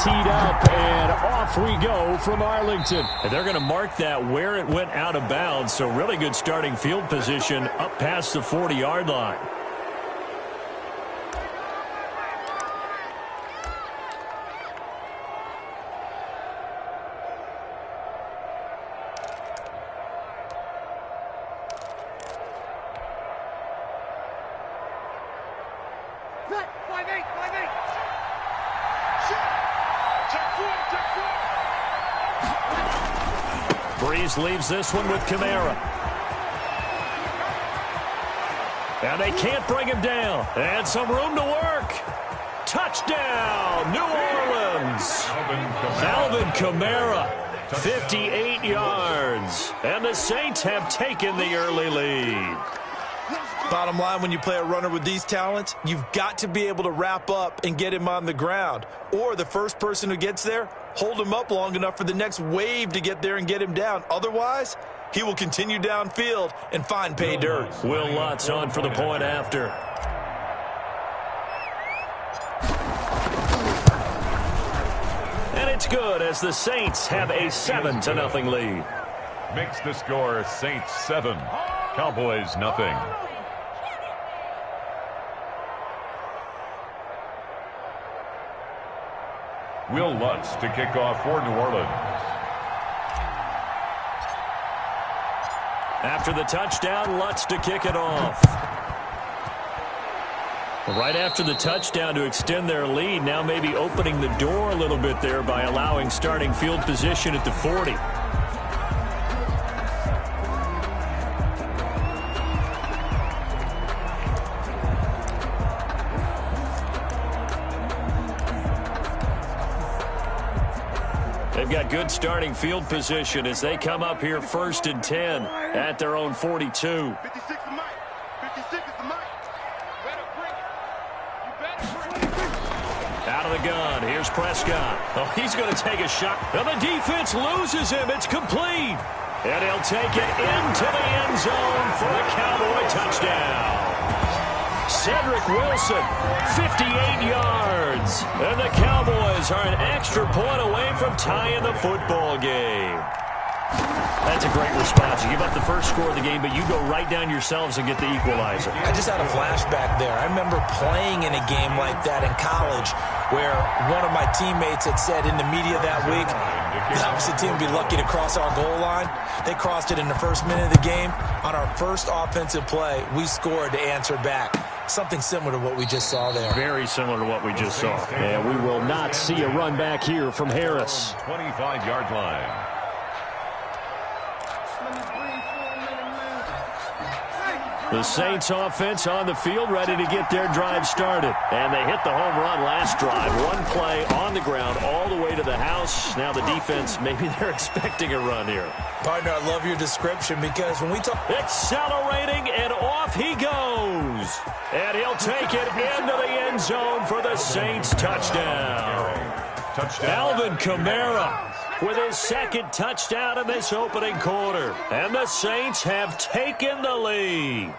teed up, and off we go from Arlington. And they're going to mark that where it went out of bounds, so really good starting field position up past the 40-yard line. Breeze leaves this one with Kamara. And they can't bring him down. And some room to work. Touchdown, New Orleans. Alvin Kamara, 58 yards. And the Saints have taken the early lead. Bottom line, when you play a runner with these talents, you've got to be able to wrap up and get him on the ground. Or the first person who gets there, hold him up long enough for the next wave to get there and get him down. Otherwise, he will continue downfield and find pay dirt. Will Lutz on for the point after. And it's good as the Saints have a 7-0 lead. Makes the score Saints 7, Cowboys nothing. Will Lutz to kick off for New Orleans. After the touchdown, Lutz to kick it off. Right after the touchdown to extend their lead, now maybe opening the door a little bit there by allowing starting field position at the 40. They've got good starting field position as they come up here 1st and 10 at their own 42. 56 is mine. 56 is mine. Better bring it. You better bring it. Out of the gun. Here's Prescott. Oh, he's going to take a shot. And the defense loses him. It's complete. And he'll take it into the end zone for a Cowboy touchdown. Cedric Wilson, 58 yards. And the Cowboys are an extra point away from tying the football game. That's a great response. You give up the first score of the game, but you go right down yourselves and get the equalizer. I just had a flashback there. I remember playing in a game like that in college where one of my teammates had said in the media that week, the opposite team would be lucky to cross our goal line. They crossed it in the first minute of the game. On our first offensive play, we scored to answer back. Something similar to what we just saw there. Very similar to what we just saw. And we will not see a run back here from Harris. 25-yard line. The Saints offense on the field, ready to get their drive started. And they hit the home run last drive. One play on the ground all the way to the house. Now the defense, maybe they're expecting a run here. Partner, I love your description because when we talk... Accelerating, and off he goes. And he'll take it into the end zone for the Saints touchdown. Alvin Kamara with his second touchdown in this opening quarter. And the Saints have taken the lead.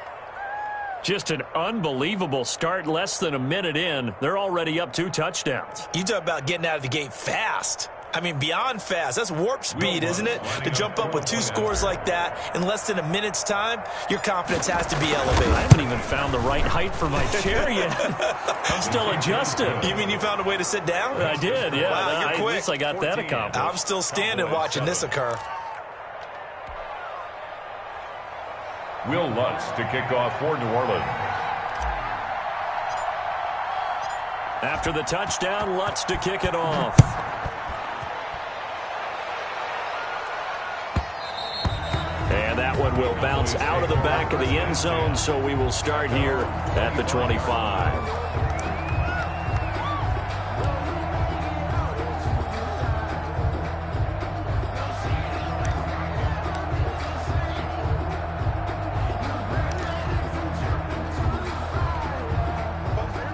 Just an unbelievable start. Less than a minute in, they're already up 2 touchdowns. You talk about getting out of the gate fast. I mean, beyond fast. That's warp speed, isn't it? To jump up with 2 scores like that in less than a minute's time, your confidence has to be elevated. I haven't even found the right height for my chair yet. I'm still adjusting. You mean you found a way to sit down? I did, yeah. Wow, you're quick. At least I got that accomplished. I'm still standing watching this occur. Will Lutz to kick off for New Orleans. After the touchdown, Lutz to kick it off. And that one will bounce out of the back of the end zone, so we will start here at the 25.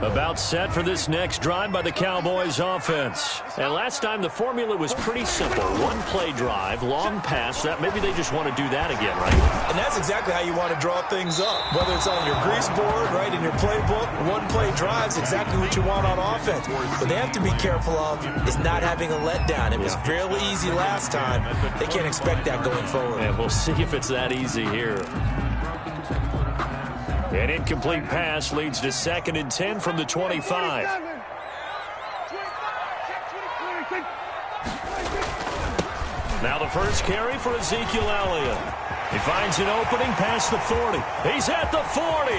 A About set for this next drive by the Cowboys offense. And last time the formula was pretty simple. One play drive, long pass. That maybe they just want to do that again, right? And that's exactly how you want to draw things up. Whether it's on your grease board, right, in your playbook, one play drive is exactly what you want on offense. What they have to be careful of is not having a letdown. It was fairly easy last time. They can't expect that going forward. And we'll see if it's that easy here. An incomplete pass leads to 2nd and 10 from the 25. Now the first carry for Ezekiel Elliott. He finds an opening past the 40. He's at the 40.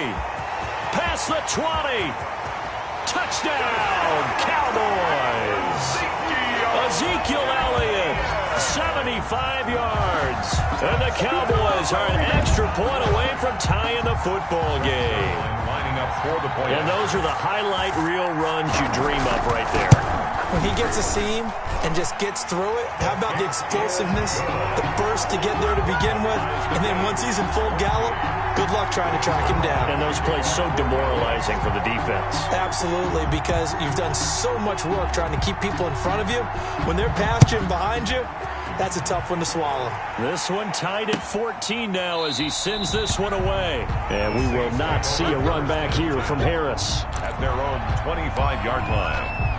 Past the 20. Touchdown, Cowboys. Ezekiel Elliott, 75 yards. And the Cowboys are an extra point away from tying the football game. Lining up for the point. And those are the highlight reel runs you dream of right there. When he gets a seam and just gets through it, how about the explosiveness, the burst to get there to begin with, and then once he's in full gallop, good luck trying to track him down. And those plays so demoralizing for the defense. Absolutely, because you've done so much work trying to keep people in front of you. When they're past you and behind you, that's a tough one to swallow. This one tied at 14 now as he sends this one away. And we will not see a run back here from Harris. At their own 25-yard line.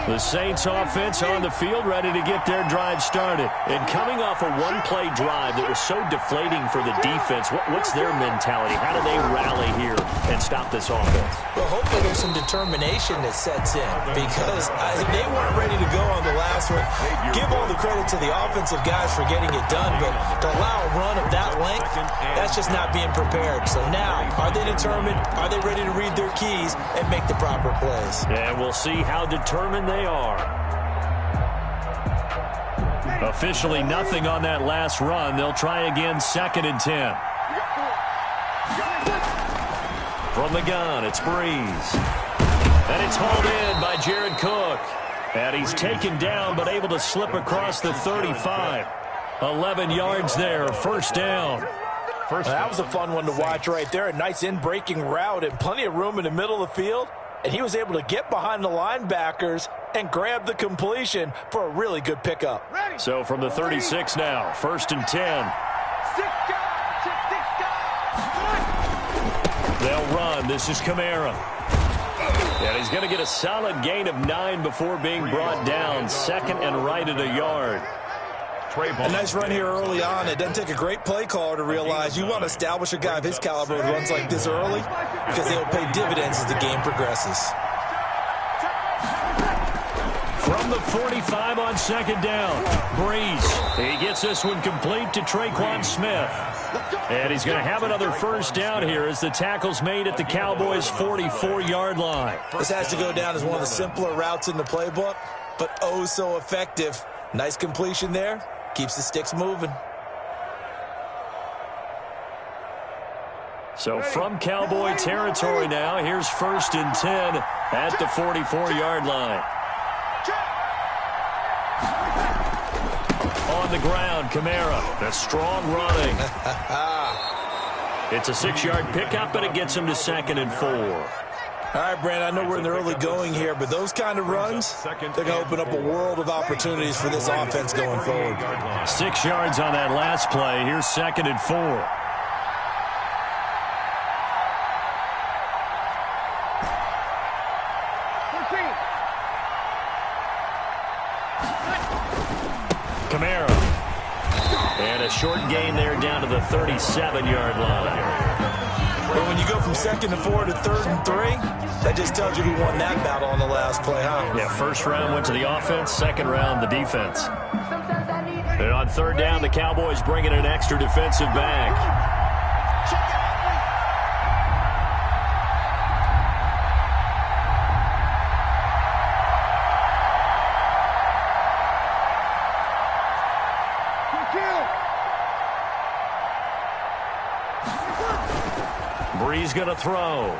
The Saints offense on the field, ready to get their drive started. And coming off a one-play drive that was so deflating for the defense, what's their mentality? How do they rally here and stop this offense? Well, hopefully there's some determination that sets in, because they weren't ready to go on the last one. Give all the credit to the offensive guys for getting it done, but to allow a run of that length, that's just not being prepared. So now, are they determined? Are they ready to read their keys and make the proper plays? And we'll see how determined they are. Officially nothing on that last run. They'll try again, 2nd and 10. From the gun, it's Breeze. And it's hauled in by Jared Cook. And he's taken down but able to slip across the 35. 11 yards there, 1st down. That was a fun one to watch right there. A nice in-breaking route and plenty of room in the middle of the field. And he was able to get behind the linebackers and grab the completion for a really good pickup. So from the 36 now, 1st and 10. They'll run. This is Kamara. And he's going to get a solid gain of 9 before being brought down. 2nd and right at a yard. A nice run here early on. It doesn't take a great play caller to realize you want to establish a guy of his caliber who runs like this early, because they'll pay dividends as the game progresses. From the 45 on 2nd down, Breeze. He gets this one complete to Traquan Smith. And he's going to have another 1st down here as the tackle's made at the Cowboys' 44-yard line. This has to go down as one of the simpler routes in the playbook, but oh so effective. Nice completion there. Keeps the sticks moving. So from Cowboy territory now, here's 1st and 10 at the 44-yard line. On the ground, Kamara. That's strong running. It's a 6-yard pickup, but it gets him to 2nd and 4. All right, Brandon, I know we're in the early going here, but those kind of runs, they're going to open up a world of opportunities for this offense going forward. 6 yards on that last play. Here's 2nd and 4. Kamara. And a short gain there down to the 37-yard line. But when you go from 2nd and 4 to 3rd and 3, that just tells you who won that battle on the last play, huh? Yeah, 1st round went to the offense, 2nd round the defense. And on 3rd down, the Cowboys bringing an extra defensive back. he's going to throw.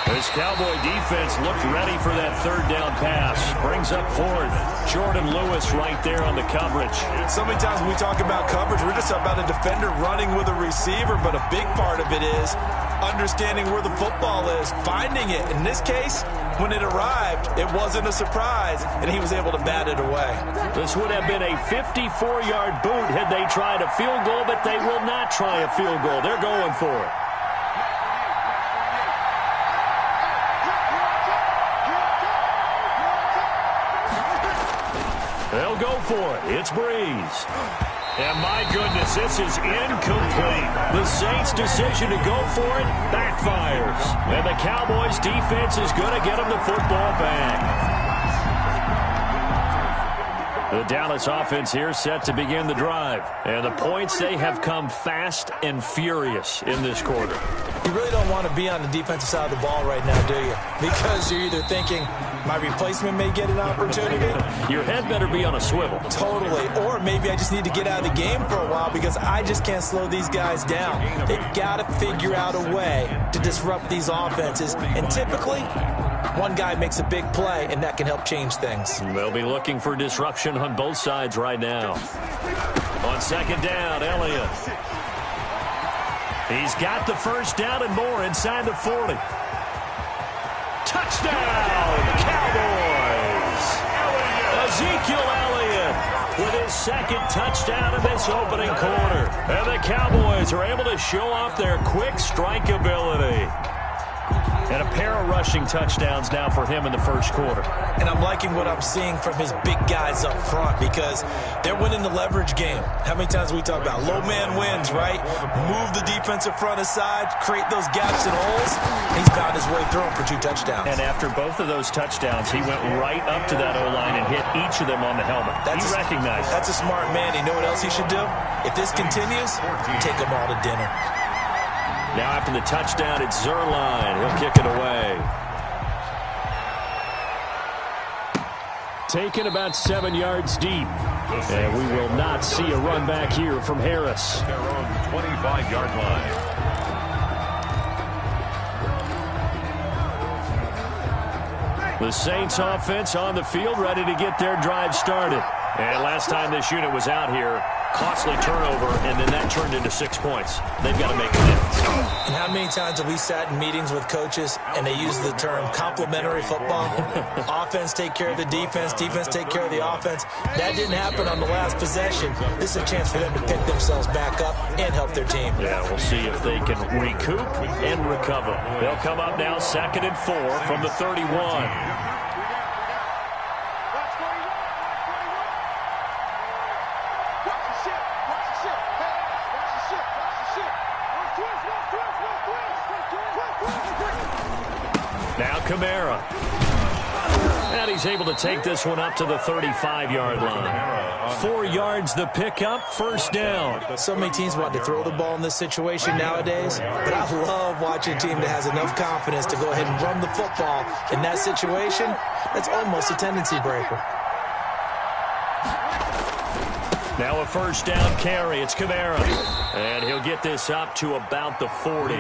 This Cowboy defense looked ready for that third down pass. Brings up fourth. Jordan Lewis right there on the coverage. So many times when we talk about coverage, we're just about a defender running with a receiver, but a big part of it is understanding where the football is, finding it. In this case, when it arrived, it wasn't a surprise, and he was able to bat it away. This would have been a 54-yard boot had they tried a field goal, but they will not try a field goal. They're going for it. They'll go for it. It's Breeze. And my goodness, this is incomplete. The Saints' decision to go for it backfires. And the Cowboys' defense is going to get them the football back. The Dallas offense here set to begin the drive. And the points, they have come fast and furious in this quarter. You really don't want to be on the defensive side of the ball right now, do you? Because you're either thinking, my replacement may get an opportunity. Your head better be on a swivel. Totally. Or maybe I just need to get out of the game for a while because I just can't slow these guys down. They've got to figure out a way to disrupt these offenses. And typically, one guy makes a big play, and that can help change things. They'll be looking for disruption on both sides right now. On second down, Elliott. He's got the first down and more inside the 40. Touchdown, Cowboys! Ezekiel Elliott with his second touchdown in this opening quarter. And the Cowboys are able to show off their quick strike ability. And a pair of rushing touchdowns now for him in the first quarter. And I'm liking what I'm seeing from his big guys up front because they're winning the leverage game. How many times we talk about low man wins, right? Move the defensive front aside, create those gaps and holes. He's found his way through them for 2 touchdowns. And after both of those touchdowns, he went right up to that O-line and hit each of them on the helmet. He recognized. That's a smart man. You know what else he should do? If this continues, take them all to dinner. Now after the touchdown, it's Zerline. He'll kick it away. Taken about 7 yards deep. And we will not see a run back here from Harris. Their own 25-yard line. The Saints offense on the field, ready to get their drive started. And last time this unit was out here, costly turnover, and then that turned into 6 points. They've got to make amends. And how many times have we sat in meetings with coaches and they use the term complementary football? Offense take care of the defense, defense take care of the offense. That didn't happen on the last possession. This is a chance for them to pick themselves back up and help their team. Yeah, we'll see if they can recoup and recover. They'll come up now 2nd and 4 from the 31. Now Kamara. And he's able to take this one up to the 35-yard line. 4 yards the pickup, first down. So many teams want to throw the ball in this situation nowadays, but I love watching a team that has enough confidence to go ahead and run the football. In that situation, that's almost a tendency breaker. Now a first down carry. It's Kamara. And he'll get this up to about the 40.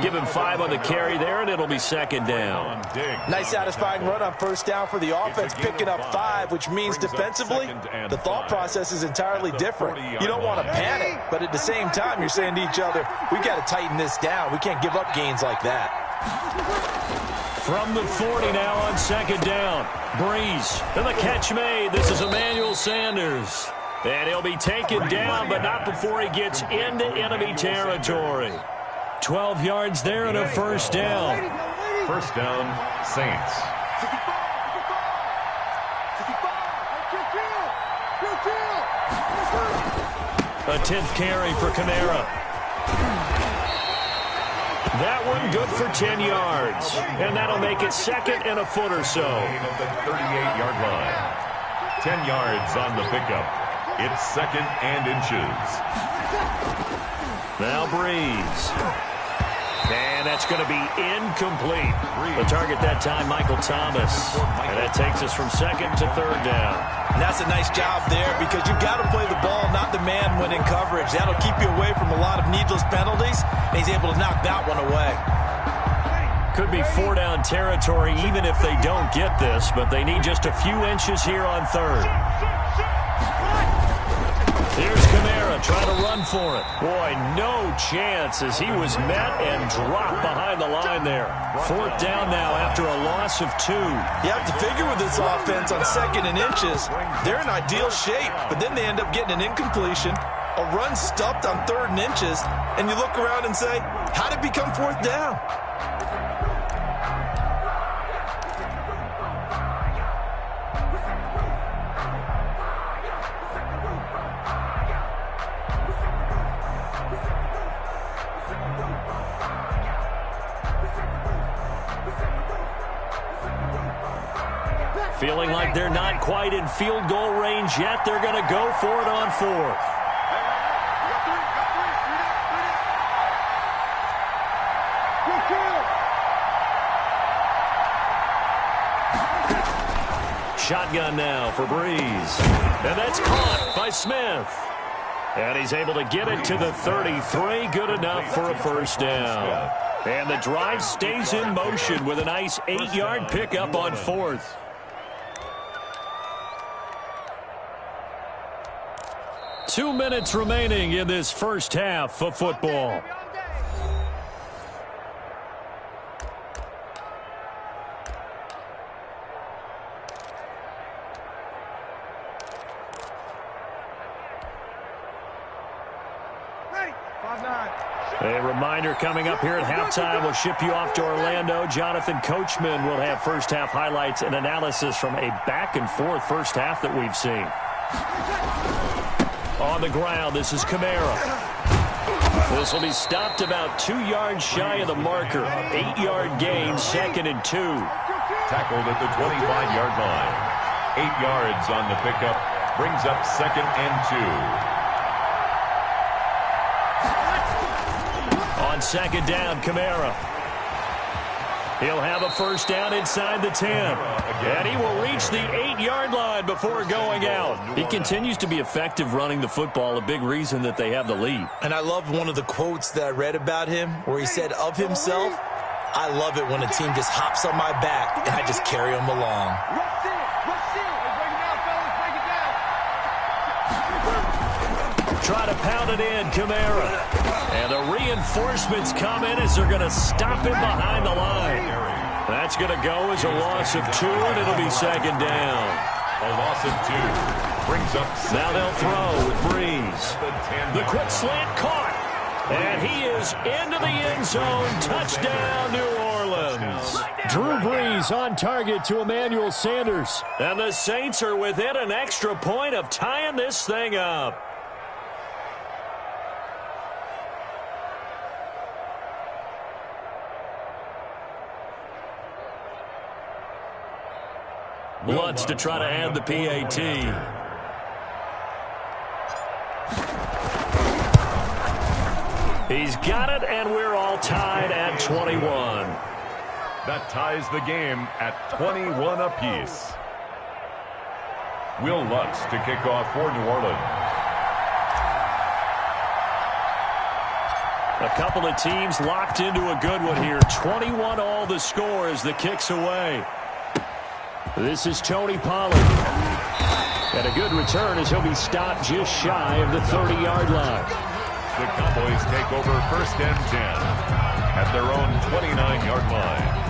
Give him 5 on the carry there, and it'll be 2nd down. Nice satisfying run on first down for the offense, picking up 5, which means defensively, the thought process is entirely different. You don't want to panic, but at the same time, you're saying to each other, we got to tighten this down. We can't give up gains like that. From the 40 now on 2nd down. Breeze. And the catch made. This is Emmanuel Sanders. And he'll be taken down, but not before he gets into enemy territory. 12 yards there and a first down. First down, Saints. A 10th carry for Kamara. That one good for 10 yards. And that'll make it 2nd and a foot or so. At the 38-yard line. 10 yards on the pickup. It's 2nd and inches. Now Breeze. And that's going to be incomplete. The target that time, Michael Thomas. And that takes us from second to third down. And that's a nice job there because you've got to play the ball, not the man when in coverage. That'll keep you away from a lot of needless penalties, and he's able to knock that one away. Could be 4-down territory even if they don't get this, but they need just a few inches here on third. Here's Kamara trying to run for it. Boy, no chance as he was met and dropped behind the line there. Fourth down now after a loss of 2. You have to figure with this offense on second and inches, they're in ideal shape, but then they end up getting an incompletion, a run stuffed on third and inches, and you look around and say, how did it become fourth down? Feeling like they're not quite in field goal range yet. They're going to go for it on fourth. Shotgun now for Breeze. And that's caught by Smith. And he's able to get it to the 33. Good enough for a first down. And the drive stays in motion with a nice 8-yard pickup on fourth. Two minutes remaining in this first half of football. A reminder coming up here at halftime. We'll ship you off to Orlando. Jonathan Coachman will have first half highlights and analysis from a back-and-forth first half that we've seen. On the ground, this is Kamara. This will be stopped about 2 yards shy of the marker. 8-yard gain, second and 2. Tackled at the 25-yard line. 8 yards on the pickup. Brings up second and 2. On second down, Kamara. He'll have a first down inside the 10. And he will reach the 8-yard line before going out. He continues to be effective running the football, a big reason that they have the lead. And I love one of the quotes that I read about him where he said of himself, I love it when a team just hops on my back and I just carry them along. Try to pound it in, Kamara. And the reinforcements come in as they're going to stop him behind the line. That's going to go as a loss of 2, and it'll be second down. A loss of 2. Brings up now they'll throw with Breeze. The quick slant caught. And he is into the end zone. Touchdown, New Orleans. Drew Brees on target to Emmanuel Sanders. And the Saints are within an extra point of tying this thing up. Bloods to try to add the PAT. He's got it, and we're all tied at 21. That ties the game at 21 apiece. Will Lutz to kick off for New Orleans. A couple of teams locked into a good one here. 21 all the score as the kick's away. This is Tony Pollard. And a good return as he'll be stopped just shy of the 30-yard line. The Cowboys take over first and 10 at their own 29-yard line.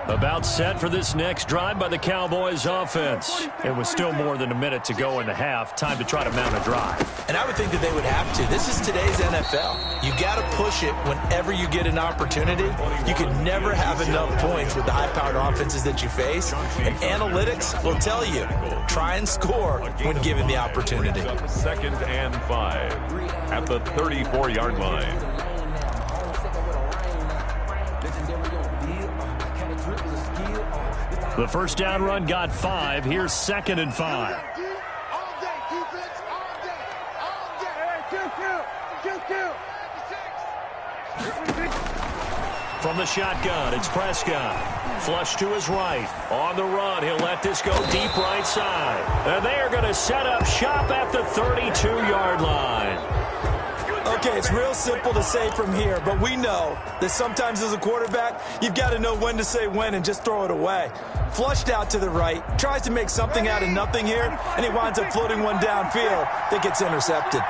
About set for this next drive by the Cowboys offense. It was still more than a minute to go in the half. Time to try to mount a drive. And I would think that they would have to. This is today's NFL. You got to push it whenever you get an opportunity. You can never have enough points with the high-powered offenses that you face. And analytics will tell you, try and score when given the opportunity. 2nd and 5 at the 34-yard line. The first down run got 5. Here's 2nd and 5. From the shotgun, it's Prescott. Flush to his right. On the run, he'll let this go deep right side. And they are going to set up shop at the 32-yard line. Okay, it's real simple to say from here, but we know that sometimes as a quarterback, you've got to know when to say when and just throw it away. Flushed out to the right, tries to make something out of nothing here, and he winds up floating one downfield that gets intercepted.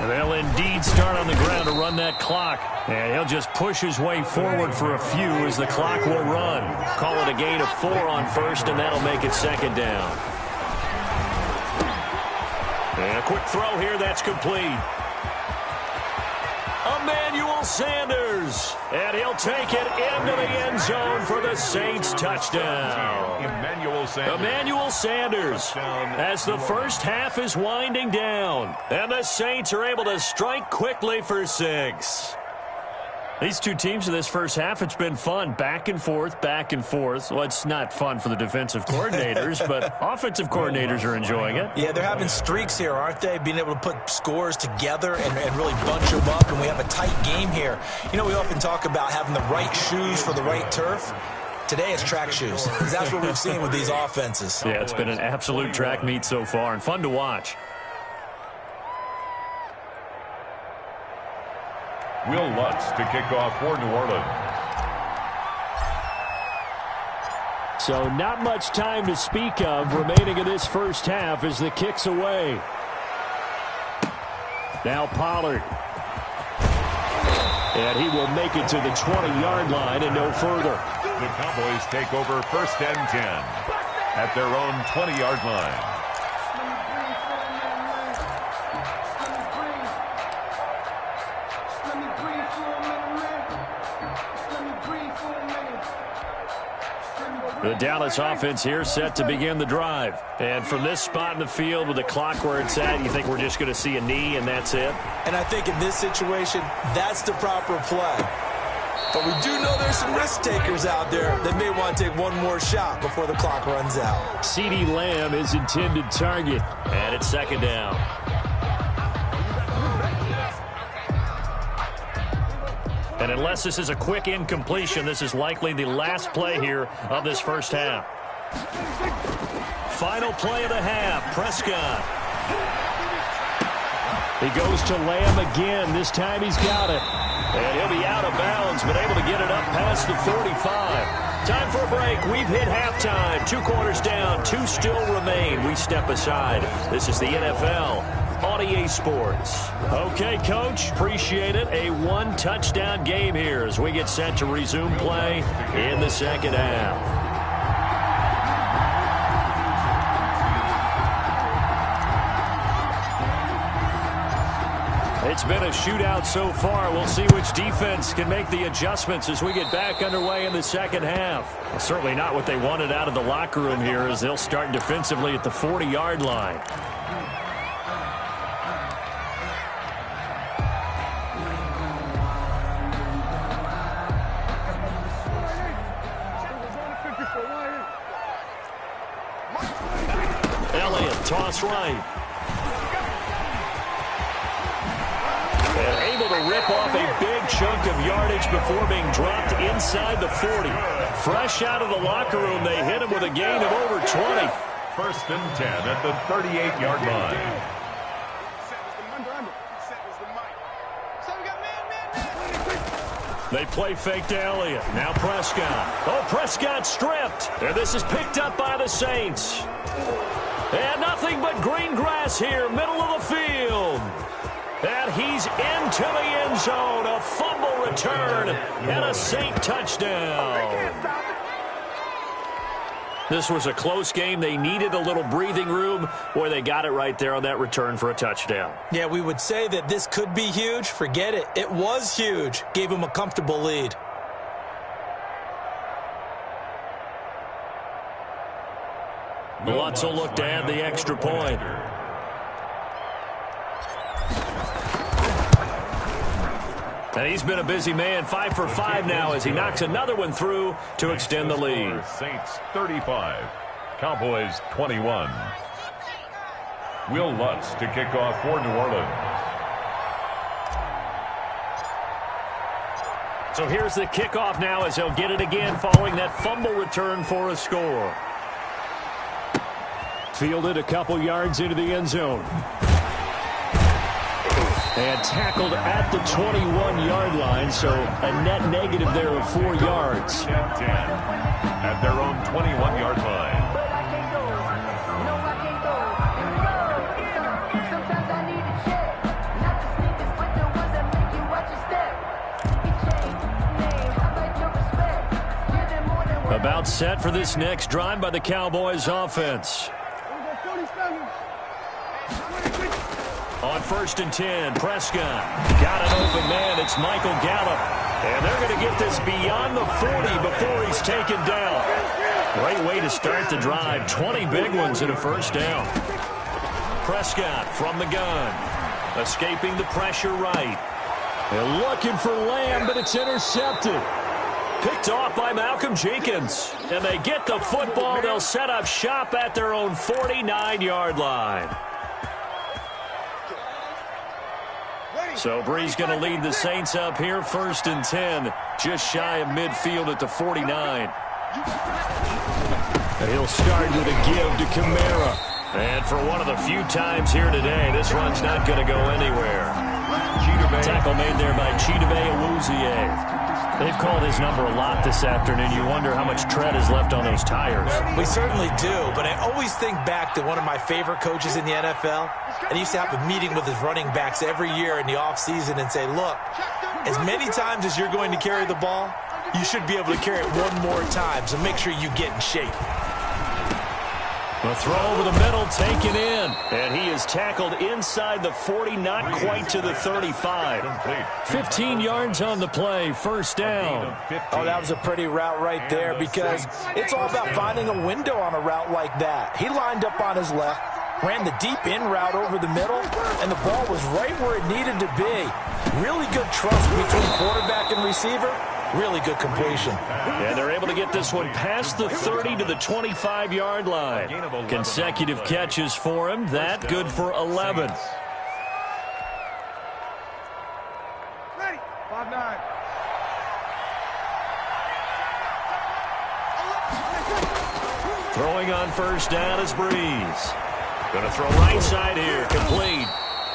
And they'll indeed start on the ground to run that clock. And he'll just push his way forward for a few as the clock will run. Call it a gain of 4 on first, and that'll make it 2nd down. And a quick throw here, that's complete. Emmanuel Sanders. And he'll take it into the end zone for the Saints touchdown. Emmanuel Sanders as the first half is winding down. And the Saints are able to strike quickly for 6. These two teams in this first half, it's been fun. Back and forth, back and forth. Well, it's not fun for the defensive coordinators, but offensive coordinators are enjoying it. Yeah, they're having streaks here, aren't they? Being able to put scores together and really bunch them up, and we have a tight game here. You know, we often talk about having the right shoes for the right turf. Today it's track shoes. That's what we've seen with these offenses. Yeah, it's been an absolute track meet so far and fun to watch. Will Lutz to kick off for New Orleans. So not much time to speak of remaining in this first half as the kick's away. Now Pollard. And he will make it to the 20-yard line and no further. The Cowboys take over 1st and 10 at their own 20-yard line. The Dallas offense here set to begin the drive. And from this spot in the field with the clock where it's at, you think we're just going to see a knee and that's it? And I think in this situation, that's the proper play. But we do know there's some risk takers out there that may want to take one more shot before the clock runs out. CeeDee Lamb is intended target. And it's 2nd down. And unless this is a quick incompletion, this is likely the last play here of this first half. Final play of the half, Prescott. He goes to Lamb again. This time he's got it. And he'll be out of bounds, but able to get it up past the 45. Time for a break. We've hit halftime. 2 quarters down, 2 still remain. We step aside. This is the NFL on EA Sports. Okay, Coach, appreciate it. A 1-touchdown game here as we get set to resume play in the second half. It's been a shootout so far. We'll see which defense can make the adjustments as we get back underway in the second half. Well, certainly not what they wanted out of the locker room here as they'll start defensively at the 40-yard line. Elliott, toss right. And able to rip off a big chunk of yardage before being dropped inside the 40. Fresh out of the locker room, they hit him with a gain of over 20. 1st and 10 at the 38-yard line. They play fake to Elliott. Now Prescott. Oh, Prescott stripped. And this is picked up by the Saints. And nothing but green grass here, middle of the field. And he's into the end zone. A fumble return and a Saint touchdown. This was a close game. They needed a little breathing room. Boy, they got it right there on that return for a touchdown. Yeah, we would say that this could be huge. Forget it. It was huge. Gave him a comfortable lead. Lutz will look to add the extra point. And he's been a busy man, 5 for 5 now as he knocks another one through to extend the lead. Saints 35, Cowboys 21. Will Lutz to kick off for New Orleans. So here's the kickoff now as he'll get it again following that fumble return for a score. Fielded a couple yards into the end zone. And tackled at the 21-yard line, so a net negative there of 4 yards. 10 at their own 21-yard line. About set for this next drive by the Cowboys offense. On 1st and 10, Prescott got an open man. It's Michael Gallup. And they're going to get this beyond the 40 before he's taken down. Great way to start the drive. 20 big ones and a first down. Prescott from the gun. Escaping the pressure right. They're looking for Lamb, but it's intercepted. Picked off by Malcolm Jenkins. And they get the football. They'll set up shop at their own 49-yard line. So Bree's going to lead the Saints up here, 1st and 10, just shy of midfield at the 49. And he'll start with a give to Kamara. And for one of the few times here today, this run's not going to go anywhere. Tackle made there by Chidobe Awuzie. They've called his number a lot this afternoon. You wonder how much tread is left on those tires. We certainly do, but I always think back to one of my favorite coaches in the NFL. And he used to have a meeting with his running backs every year in the offseason and say, look, as many times as you're going to carry the ball, you should be able to carry it one more time, so make sure you get in shape. The throw over the middle, taken in. And he is tackled inside the 40, not quite to the 35. 15 yards on the play, first down. Oh, that was a pretty route right there because it's all about finding a window on a route like that. He lined up on his left, ran the deep in route over the middle, and the ball was right where it needed to be. Really good trust between quarterback and receiver. Really good completion. And they're able to get this one past the 30 to the 25-yard line. Consecutive catches for him. That good for 11. Ready. 5-9. Throwing on first down is Breeze. Going to throw right side here. Complete.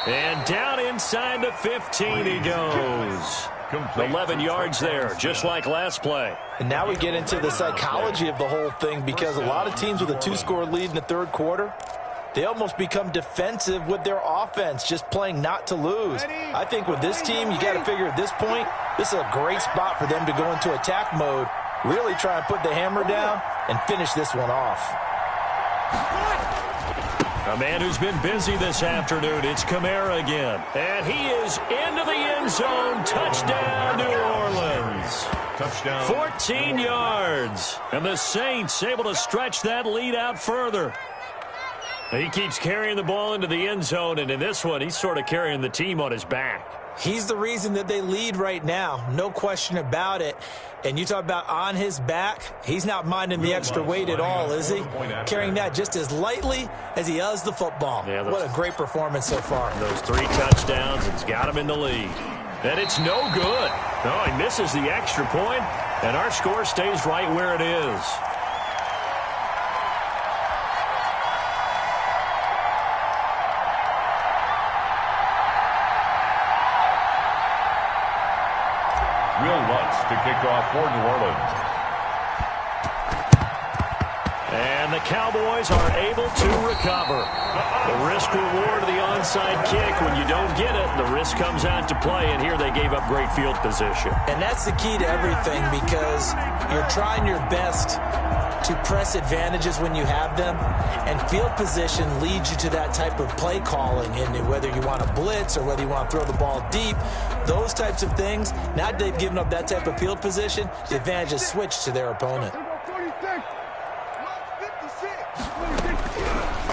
And down inside the 15 he goes. 11 yards there, just like last play. And now we get into the psychology of the whole thing because a lot of teams with a 2-score lead in the third quarter, they almost become defensive with their offense, just playing not to lose. I think with this team, you got to figure at this point, this is a great spot for them to go into attack mode, really try and put the hammer down and finish this one off. A man who's been busy this afternoon, it's Kamara again. And he is into the end zone. Touchdown, New Orleans. Touchdown. 14 yards. And the Saints able to stretch that lead out further. He keeps carrying the ball into the end zone, and in this one, he's sort of carrying the team on his back. He's the reason that they lead right now, no question about it. And you talk about on his back, he's not minding the extra weight at all, is he? Carrying that just as lightly as he does the football. Yeah, what a great performance so far. Those 3 touchdowns, it's got him in the lead. And it's no good. No, he misses the extra point, and our score stays right where it is. Will Lutz to kick off for New Orleans. And the Cowboys are able to recover. The risk-reward of the onside kick, when you don't get it, the risk comes out to play, and here they gave up great field position. And that's the key to everything, because you're trying your best to press advantages when you have them, and field position leads you to that type of play calling, and whether you want to blitz or whether you want to throw the ball deep, those types of things. Now they've given up that type of field position, the advantage is switched to their opponent.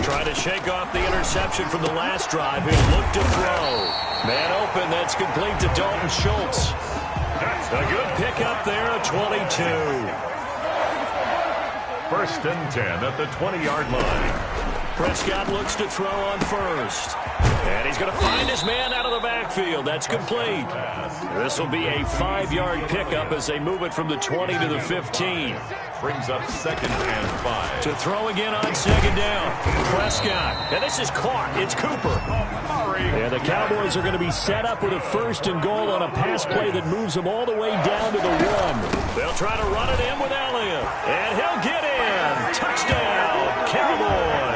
Trying to shake off the interception from the last drive. He'll look to throw. Man open, that's complete to Dalton Schultz. That's a good pickup there at 22. 1st and 10 at the 20-yard line. Prescott looks to throw on first. And he's going to find his man out of the backfield. That's complete. This will be a 5-yard pickup as they move it from the 20 to the 15. Brings up 2nd and 5. To throw again on 2nd down. Prescott. And this is caught. It's Cooper. And the Cowboys are going to be set up with a 1st and goal on a pass play that moves them all the way down to the 1. They'll try to run it in with Elliott. And he'll get in. Touchdown, Cowboys.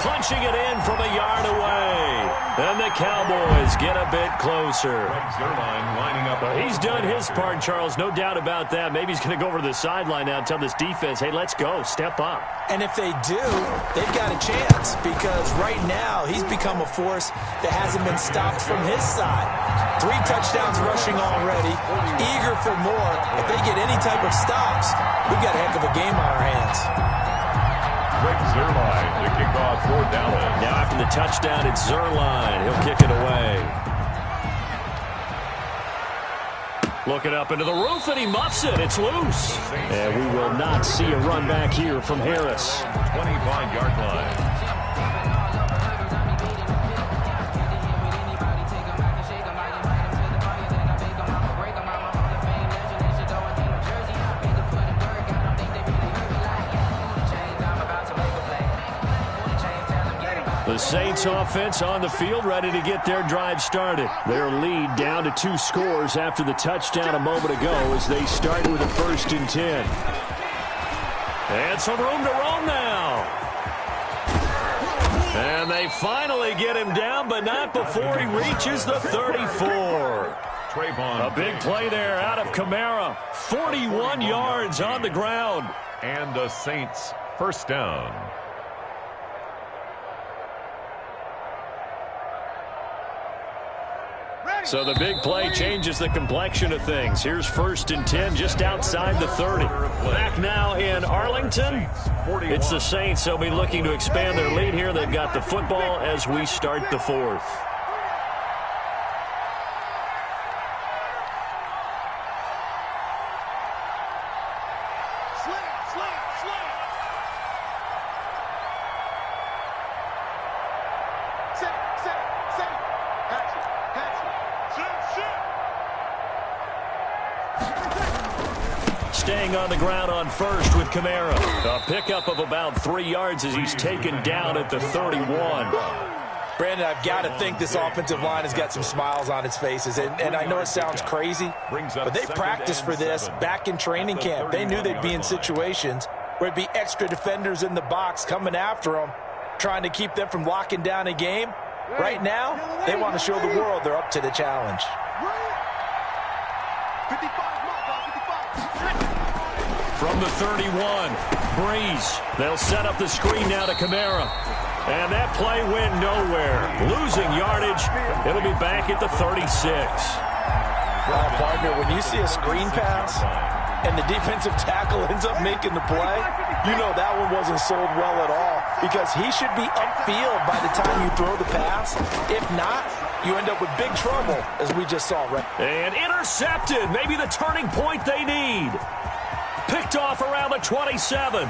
Punching it in from a yard away. And the Cowboys get a bit closer. Lining up. He's done his part, Charles. No doubt about that. Maybe he's going to go over to the sideline now and tell this defense, hey, let's go. Step up. And if they do, they've got a chance, because right now he's become a force that hasn't been stopped from his side. 3 touchdowns rushing already. Eager for more. If they get any type of stops, we've got a heck of a game on our hands. Zerline to kick off for Dallas. Now after the touchdown, it's Zerline. He'll kick it away. Looking up into the roof, and he muffs it. It's loose. And we will not see a run back here from Harris. 25-yard line. The Saints offense on the field, ready to get their drive started. Their lead down to 2 scores after the touchdown a moment ago as they start with a 1st and 10. And some room to roam now. And they finally get him down, but not before he reaches the 34. A big play there out of Kamara. 41 yards on the ground. And the Saints 1st down. So the big play changes the complexion of things. Here's 1st and 10 just outside the 30. Back now in Arlington. It's the Saints. They'll be looking to expand their lead here. They've got the football as we start the 4th. Staying on the ground on first with Kamara. A pickup of about 3 yards as he's taken down at the 31. Brandon, I've got to think this offensive line has got some smiles on its faces. And I know it sounds crazy, but they practiced for this back in training camp. They knew they'd be in situations where it'd be extra defenders in the box coming after them, trying to keep them from locking down a game. Right now, they want to show the world they're up to the challenge. 55. From the 31, Breeze. They'll set up the screen now to Kamara. And that play went nowhere. Losing yardage. It'll be back at the 36. Well, partner, when you see a screen pass and the defensive tackle ends up making the play, you know that one wasn't sold well at all, because he should be upfield by the time you throw the pass. If not, you end up with big trouble, as we just saw. Right? And intercepted. Maybe the turning point they need. Picked off around the 27.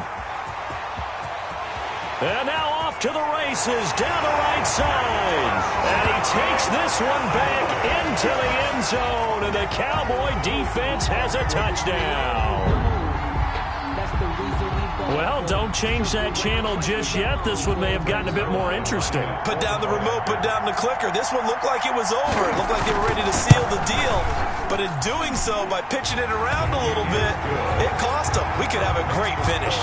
And now off to the races down the right side. And he takes this one back into the end zone. And the Cowboy defense has a touchdown. Well, don't change that channel just yet. This one may have gotten a bit more interesting. Put down the remote, put down the clicker. This one looked like it was over. It looked like they were ready to seal the deal. But in doing so, by pitching it around a little bit, it cost them. We could have a great finish.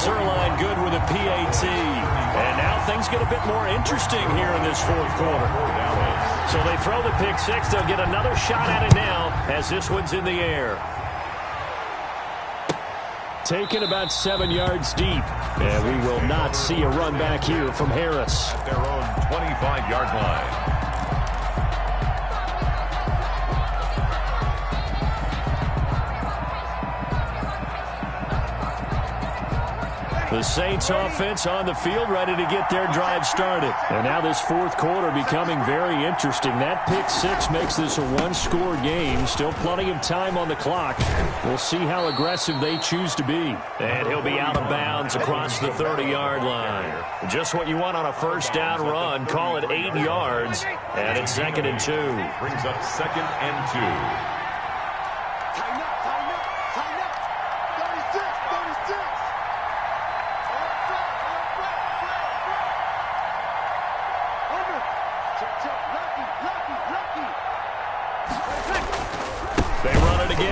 Zerline good with a PAT. And now things get a bit more interesting here in this fourth quarter. So they throw the pick six. They'll get another shot at it now as this one's in the air. Taken about 7 yards deep. And we will not see a run back here from Harris. At their own 25-yard line. The Saints offense on the field ready to get their drive started. And now this fourth quarter becoming very interesting. That pick six makes this a one-score game. Still plenty of time on the clock. We'll see how aggressive they choose to be. And he'll be out of bounds across the 30-yard line. Just what you want on a first down run. Call it 8 yards. And it's 2nd and 2. Brings up 2nd and 2.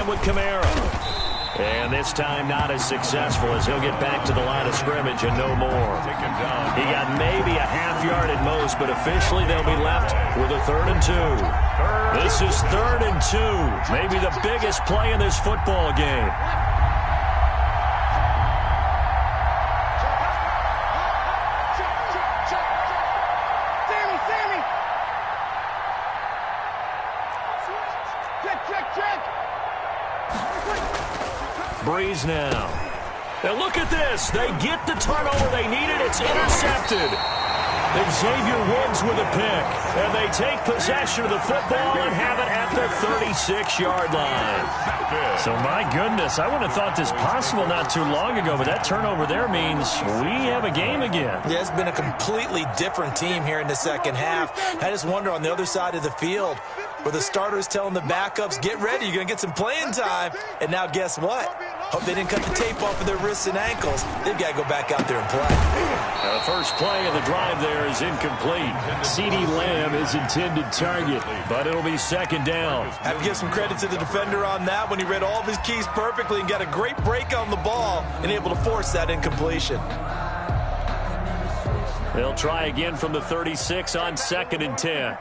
With Kamara. And this time not as successful as he'll get back to the line of scrimmage and no more. He got maybe a half yard at most, but officially they'll be left with a 3rd and 2. This is 3rd and 2. Maybe the biggest play in this football game. Breeze now. And look at this. They get the turnover they needed. It's intercepted. Xavier Woods with a pick. And they take possession of the football and have it at the 36-yard line. So, my goodness, I wouldn't have thought this possible not too long ago, but that turnover there means we have a game again. Yeah, it's been a completely different team here in the second half. I just wonder on the other side of the field where the starters telling the backups, get ready, you're going to get some playing time. And now guess what? Hope they didn't cut the tape off of their wrists and ankles. They've got to go back out there and play. The first play of the drive there is incomplete. CeeDee Lamb is intended target, but it'll be 2nd down. I have to give some credit to the defender on that when he read all of his keys perfectly and got a great break on the ball and able to force that incompletion. They'll try again from the 36 on 2nd and 10.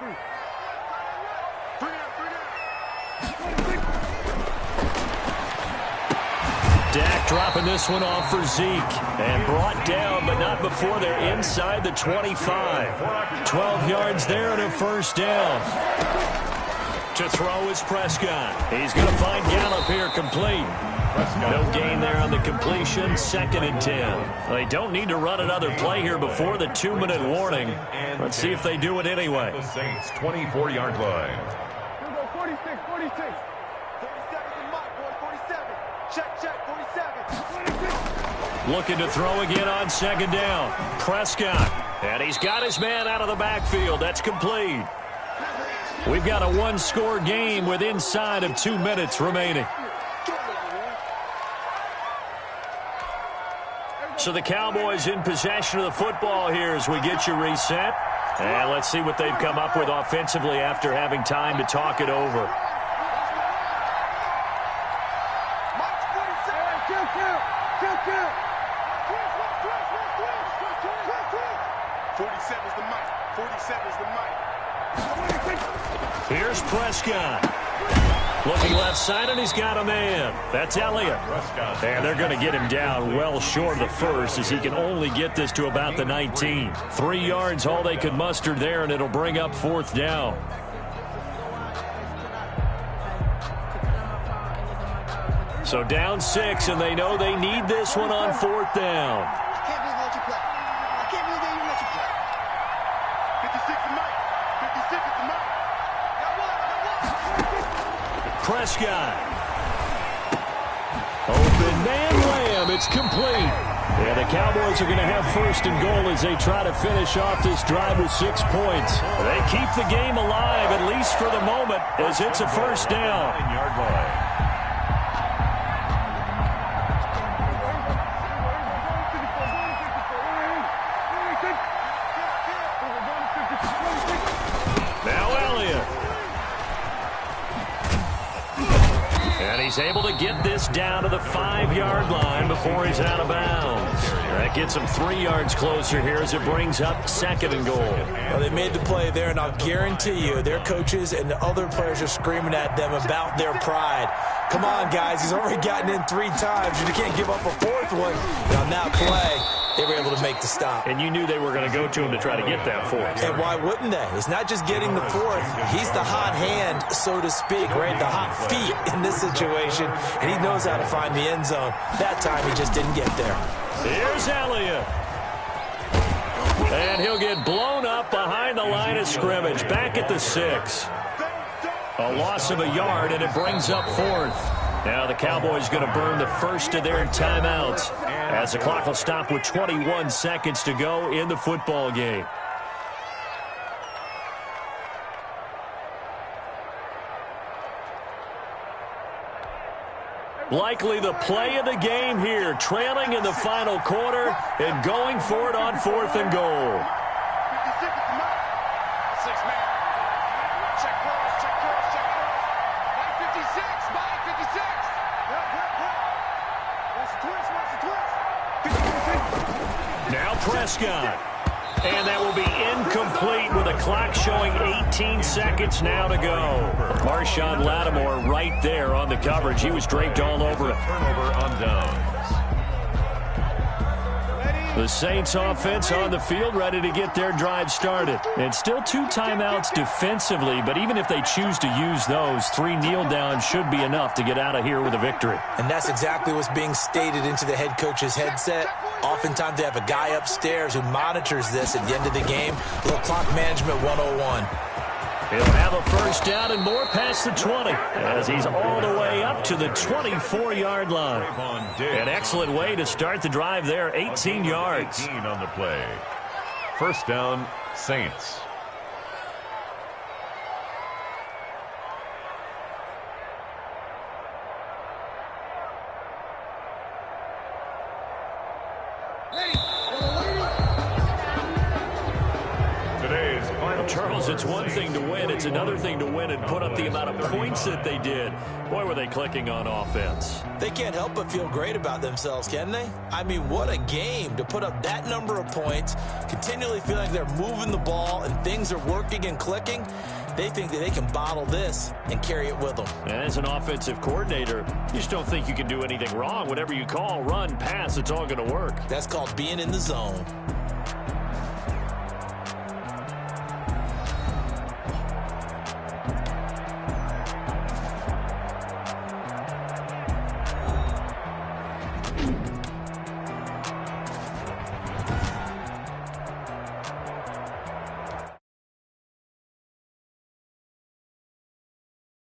Dak dropping this one off for Zeke. And brought down, but not before they're inside the 25. 12 yards there and a first down. To throw is Prescott. He's going to find Gallup here complete. No gain there on the completion. 2nd and 10. They don't need to run another play here before the 2-minute warning. Let's see if they do it anyway. The Saints 24-yard line. 46, 46. 47 the mark, boy, 47. Check, 47. Looking to throw again on 2nd down. Prescott. And he's got his man out of the backfield. That's complete. We've got a one-score game with inside of 2 minutes remaining. So the Cowboys in possession of the football here as we get you reset. And let's see what they've come up with offensively after having time to talk it over. Here's Prescott. Looking left side, and he's got a man. That's Elliott. And they're going to get him down well short of the first as he can only get this to about the 19. 3 yards, all they could muster there, and it'll bring up 4th down. So down 6, and they know they need this one on 4th down. I can't believe they let you play. I can't believe they even let you play. 56 is Mike. 56 is the Mike. Prescott. Open man Lamb. It's complete. And the Cowboys are going to have 1st and goal as they try to finish off this drive with 6 points. They keep the game alive, at least for the moment, as it's a 1st down. 9-yard line. he's able to get this down to the 5-yard line before he's out of bounds. That gets him 3 yards closer here as it brings up 2nd and goal. Well, they made the play there, and I'll guarantee you their coaches and the other players are screaming at them about their pride. Come on, guys. He's already gotten in 3 times. You can't give up a 4th one. And on that play, they were able to make the stop. And you knew they were going to go to him to try to get that 4th. And why wouldn't they? It's not just getting the 4th. He's the hot hand, so to speak, right? The hot feet in this situation. And he knows how to find the end zone. That time, he just didn't get there. Here's Elliott. And he'll get blown up behind the line of scrimmage. Back at the 6. A loss of a yard, and it brings up 4th. Now the Cowboys going to burn the first of their timeouts as the clock will stop with 21 seconds to go in the football game. Likely the play of the game here, trailing in the final quarter and going for it on 4th and goal. 6-man. Check cross, check cross, check cross. Mike 56, Mike 56. Watch the twist. Now Prescott. And that will be incomplete with a clock showing 18 seconds now to go. Marshawn Lattimore right there on the coverage. He was draped all over it. Turnover on downs. The Saints offense on the field ready to get their drive started. And still 2 timeouts defensively, but even if they choose to use those, 3 kneel downs should be enough to get out of here with a victory. And that's exactly what's being stated into the head coach's headset. Oftentimes they have a guy upstairs who monitors this at the end of the game. A little clock management 101. He'll have a first down and more past the 20 as he's all the way up to the 24-yard line. An excellent way to start the drive there, 18 yards. 18 on the play. First down, Saints. Charles, it's one thing to win. It's another thing to win and put up the amount of points that they did. Boy, were they clicking on offense. They can't help but feel great about themselves, can they? I mean, what a game to put up that number of points, continually feeling like they're moving the ball and things are working and clicking. They think that they can bottle this and carry it with them. As an offensive coordinator, you just don't think you can do anything wrong. Whatever you call, run, pass, it's all going to work. That's called being in the zone.